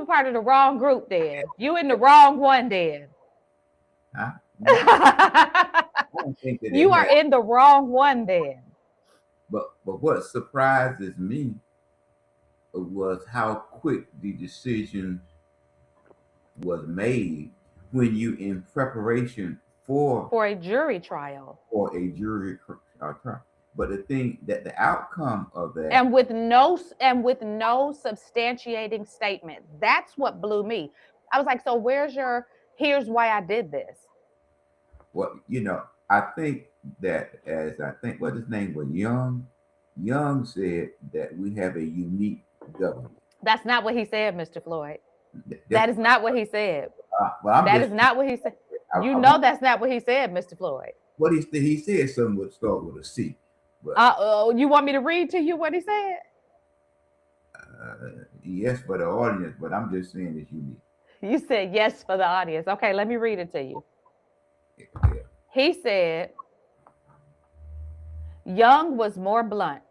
part of the wrong group then. You in the wrong one then. Huh? I don't think that you are in the wrong one then. But what surprises me was how quick the decision was made when you in preparation for For a jury trial. a jury trial. But the thing that the outcome of that, And with no substantiating statement. That's what blew me. I was like, so here's why I did this. well, I think that as I think what his name was Young said that we have a unique government. That's not what he said, Mr. Floyd. That's, That is not what he said. well, I'm That just is not what he said. You I know want that's not what he said, Mr. Floyd. what he said something would start with a C. But You want me to read to you what he said? yes, for the audience, but I'm just saying it's unique. You said yes for the audience. Okay, let me read it to you. Yeah. He said, Young was more blunt.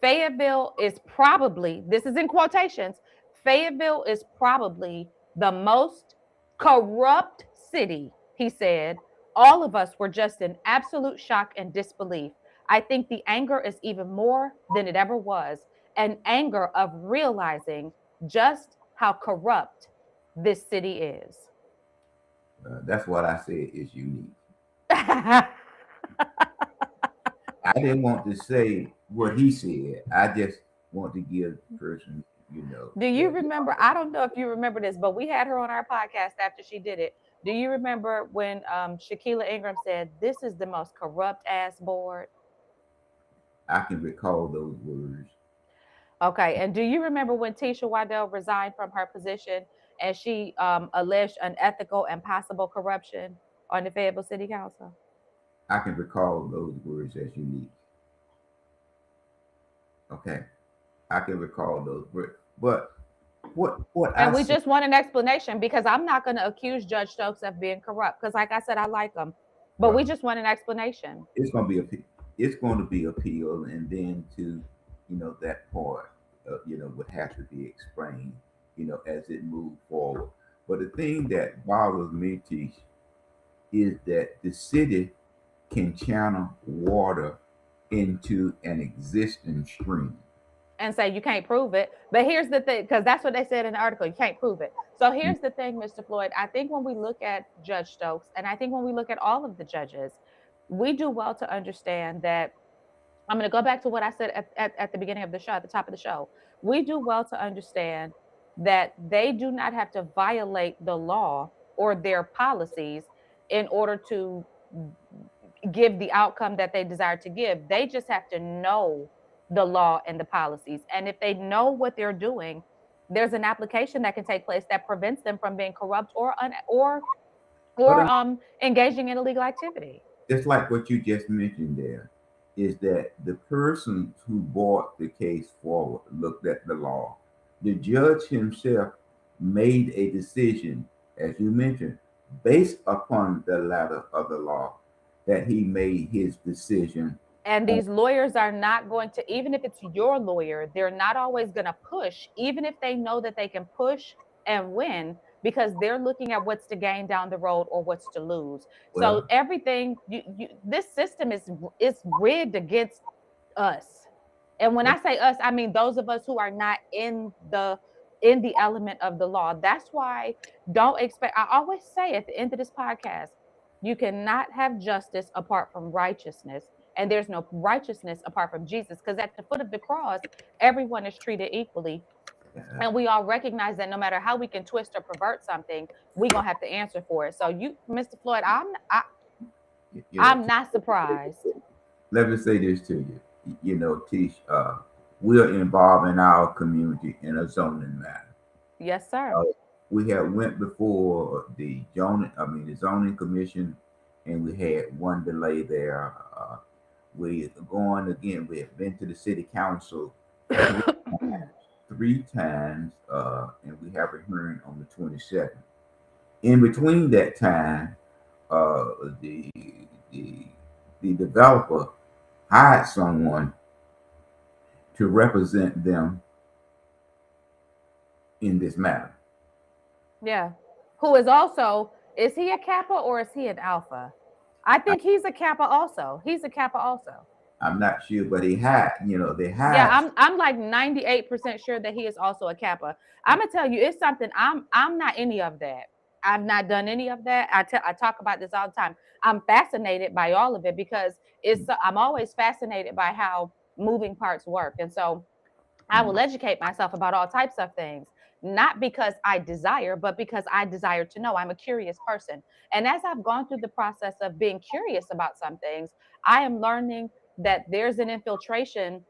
Fayetteville is probably, this is in quotations, Fayetteville is probably the most corrupt city, he said. All of us were just in absolute shock and disbelief. I think the anger is even more than it ever was, an anger of realizing just how corrupt this city is. That's what I said is unique. I didn't want to say what he said. I just want to give the person, Do you remember? I don't know if you remember this, but we had her on our podcast after she did it. Do you remember when Shaquilla Ingram said, "This is the most corrupt ass board"? I can recall those words. Okay, and do you remember when Tisha Waddell resigned from her position and she alleged unethical and possible corruption on the Fayetteville City Council? I can recall those words as unique. Okay, I can recall those words, but what and we just want an explanation because I'm not going to accuse Judge Stokes of being corrupt because, like I said, I like him, but we just want an explanation. It's going to be appealed, and then to that part, would have to be explained, as it moves forward. But the thing that bothers me, Tish, is that the city can channel water into an existing stream. And say you can't prove it. But here's the thing, because that's what they said in the article, you can't prove it. So here's the thing, Mr. Floyd. I think when we look at Judge Stokes, and I think when we look at all of the judges, we do well to understand that. I'm going to go back to what I said at the beginning of the show, at the top of the show. We do well to understand that they do not have to violate the law or their policies in order to give the outcome that they desire to give. They just have to know the law and the policies. And if they know what they're doing, there's an application that can take place that prevents them from being corrupt or engaging in illegal activity. Just like what you just mentioned there, is that the person who brought the case forward looked at the law. The judge himself made a decision, as you mentioned, based upon the letter of the law, that he made his decision. And these lawyers are not going to, even if it's your lawyer, they're not always going to push, even if they know that they can push and win, because they're looking at what's to gain down the road or what's to lose. Well, so everything, this system is rigged against us. And when I say us, I mean those of us who are not in the element of the law. That's why don't expect, I always say at the end of this podcast, you cannot have justice apart from righteousness. And there's no righteousness apart from Jesus, because at the foot of the cross, everyone is treated equally. And we all recognize that no matter how we can twist or pervert something, we're going to have to answer for it. So you, Mr. Floyd, I'm not surprised. Let me say this to you. Tish, we're involved in our community in a zoning matter. Yes, sir. We have went before the zoning commission, and we had one delay there. We going again. We have been to the city council three times, and we have a hearing on the 27th. In between that time, the developer hired someone to represent them in this matter. Yeah. Who is also, is he a Kappa or is he an Alpha? I think he's a Kappa also. He's a Kappa also. I'm not sure, but they hired. Yeah, I'm like 98% sure that he is also a Kappa. I'm gonna tell you, it's something. I'm not any of that. I've not done any of that. I talk about this all the time. I'm fascinated by all of it because I'm always fascinated by how moving parts work. And so I will educate myself about all types of things, not because I desire, but because I desire to know. I'm a curious person. And as I've gone through the process of being curious about some things, I am learning that there's an infiltration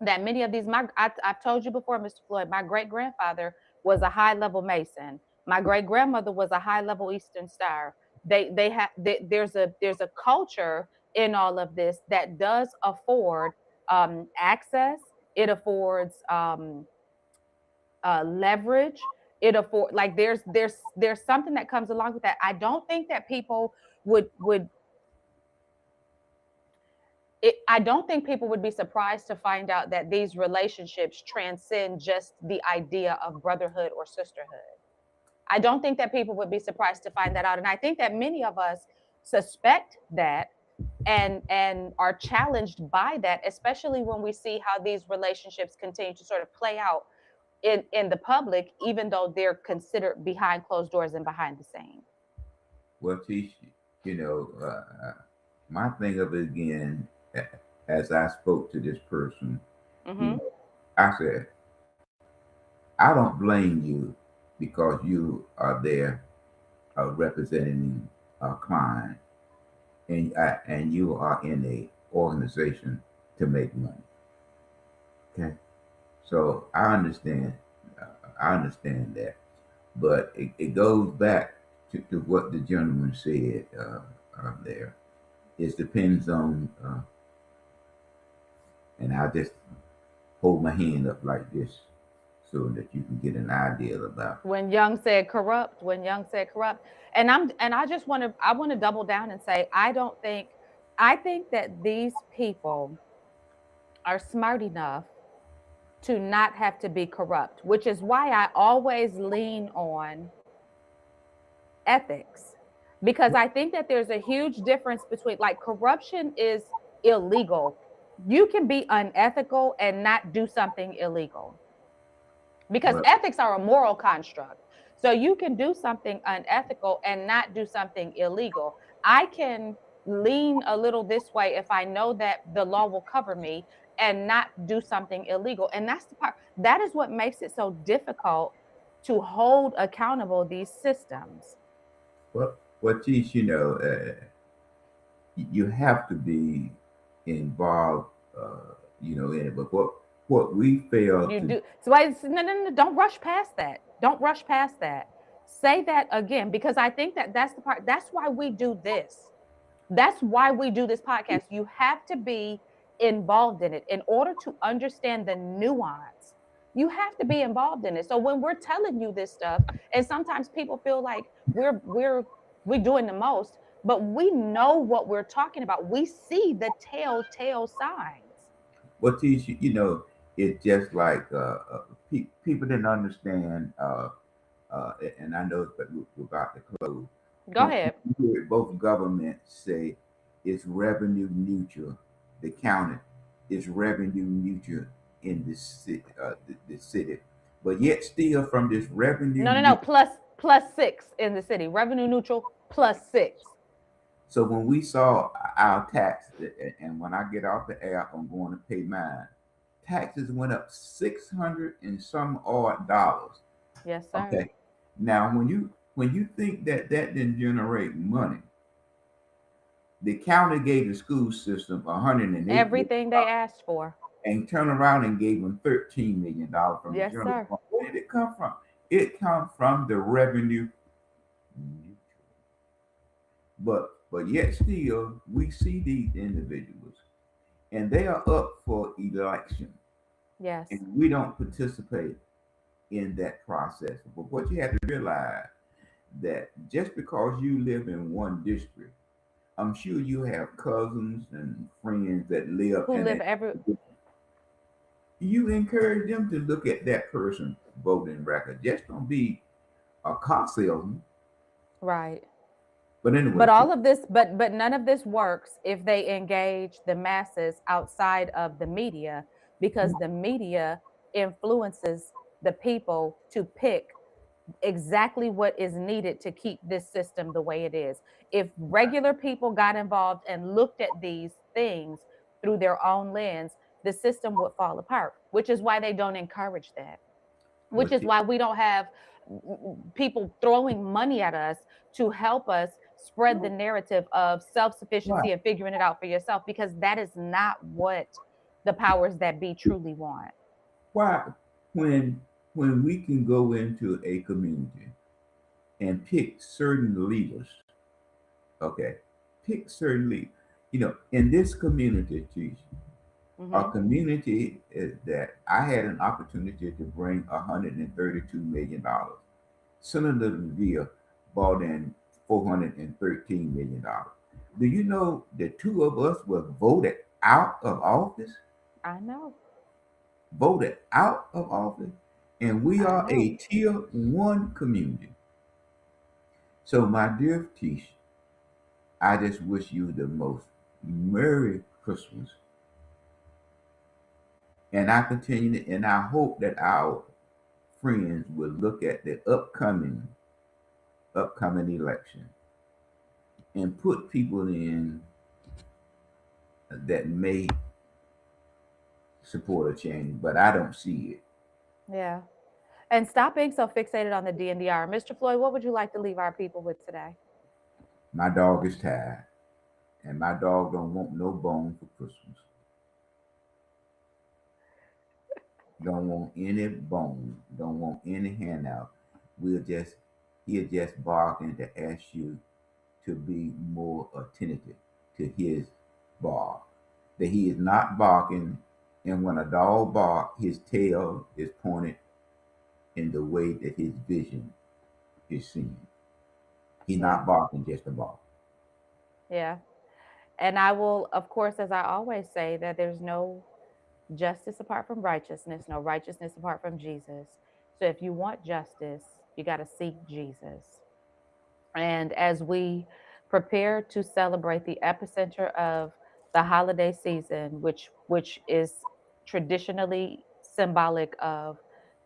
that many of these, I've told you before, Mr. Floyd, my great grandfather was a high level Mason. My great grandmother was a high level Eastern Star. There's a culture in all of this that does afford access. It affords leverage. It afford like there's something that comes along with that. I don't think that people would I don't think people would be surprised to find out that these relationships transcend just the idea of brotherhood or sisterhood. I don't think that people would be surprised to find that out. And I think that many of us suspect that and are challenged by that, especially when we see how these relationships continue to sort of play out in the public, even though they're considered behind closed doors and behind the scenes. Well, Tish, my thing of it again, as I spoke to this person, Mm-hmm. I said, I don't blame you because you are there representing a client and you are in a organization to make money. Okay, so I understand that, but it goes back to what the gentleman said there. It depends on, and I just hold my hand up like this so that you can get an idea about. When Young said corrupt, and I want to double down and say I think that these people are smart enough to not have to be corrupt, which is why I always lean on ethics, because I think that there's a huge difference between, like, corruption is illegal. You can be unethical and not do something illegal because Well, ethics are a moral construct. So you can do something unethical and not do something illegal. I can lean a little this way if I know that the law will cover me and not do something illegal. And that's the part that is what makes it so difficult to hold accountable these systems. well, Tish, you have to be involved, in it. But what we fail You to, do. So no, don't rush past that. Don't rush past that. Say that again, because I think that that's the part. That's why we do this. That's why we do this podcast. You have to be involved in it in order to understand the nuance. You have to be involved in it. So when we're telling you this stuff, and sometimes people feel like we're doing the most, but we know what we're talking about. We see the telltale signs. what Tish, it's just like people didn't understand, and I know that we're about to close. Go ahead. You hear both governments say it's revenue neutral. The county is revenue neutral in the city, but yet still from this revenue. No. Plus 6 in the city. Revenue neutral plus 6. So when we saw our tax, and when I get off the app, I'm going to pay mine. Taxes went up 600 and some odd dollars. Yes, sir. Okay. Now when you think that didn't generate money, the county gave the school system 108 Everything they asked for. and turned around and gave them $13 million from the Yes, general sir. fund. Where did it come from? It comes from the revenue neutral. But yet still we see these individuals and they are up for election Yes. and we don't participate in that process. But what you have to realize that just because you live in one district, I'm sure you have cousins and friends that live Who in live that. every You encourage them to look at that person's voting record. Just don't be a car salesman. right. But anyway, But all of this, but none of this works if they engage the masses outside of the media, because the media influences the people to pick exactly what is needed to keep this system the way it is. If regular people got involved and looked at these things through their own lens, the system would fall apart, which is why they don't encourage that, which But is why we don't have people throwing money at us to help us spread the narrative of why? self-sufficiency and figuring it out for yourself, because that is not what the powers that be truly want. Why? When when we can go into a community and pick certain leaders, okay, pick certain leaders. In this community, Chief, a Hmm. community that I had an opportunity to bring $132 million. Senator Revere bought in $413 million. Do you know the two of us were voted out of office? I know. Voted out of office, and we I are know. a tier one community. So, my dear Tish, I just wish you the most Merry Christmas, and I hope that our friends will look at the upcoming election and put people in that may support a change, but I don't see it. Yeah. And stop being so fixated on the DNDR. Mr. Floyd, what would you like to leave our people with today? My dog is tired, and my dog don't want no bone for Christmas. Don't want any bone. Don't want any handout. We'll just He'll just barking to ask you to be more attentive to his bark. That he is not barking, and when a dog barks, his tail is pointed in the way that his vision is seen. He's Yeah. not barking just to bark. Yeah. And I will, of course, as I always say, that there's no justice apart from righteousness, no righteousness apart from Jesus. So if you want justice, you got to seek Jesus. And as we prepare to celebrate the epicenter of the holiday season, which is traditionally symbolic of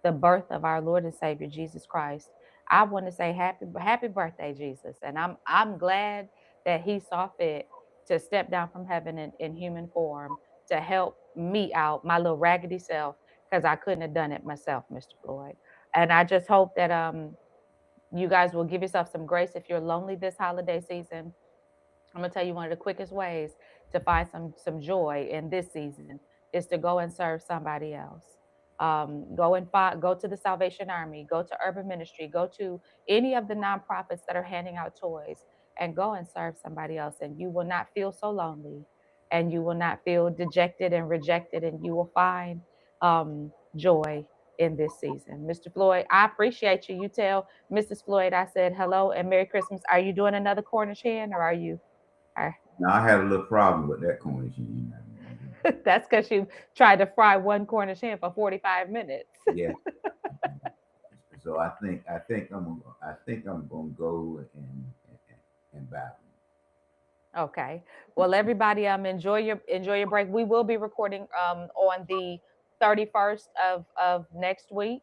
the birth of our Lord and Savior Jesus Christ, I want to say happy birthday, Jesus. And I'm glad that he saw fit to step down from heaven in human form to help me out, my little raggedy self, because I couldn't have done it myself, Mr. Floyd. And I just hope that you guys will give yourself some grace if you're lonely this holiday season. I'm gonna tell you one of the quickest ways to find some joy in this season is to go and serve somebody else. Go to the Salvation Army, go to Urban Ministry, go to any of the nonprofits that are handing out toys, and go and serve somebody else. And you will not feel so lonely, and you will not feel dejected and rejected, and you will find joy in this season. Mr. Floyd, I appreciate you. You tell Mrs. Floyd I said hello and Merry Christmas. Are you doing another Cornish hen, or are you? Are Now I had a little problem with that Cornish hen. That's because you tried to fry one Cornish hen for 45 minutes. Yeah. So I think I'm gonna go and buy Okay. Well, everybody, enjoy your break. We will be recording on the 31st of next week.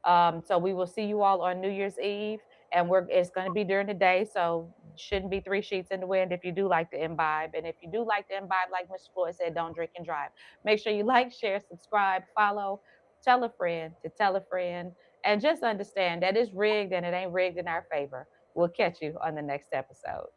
So we will see you all on New Year's Eve, and it's going to be during the day, so shouldn't be three sheets in the wind if you do like to imbibe. And if you do like to imbibe, like Mr. Floyd said, don't drink and drive. Make sure you like, share, subscribe, follow, tell a friend to tell a friend, and just understand that it's rigged and it ain't rigged in our favor. We'll catch you on the next episode.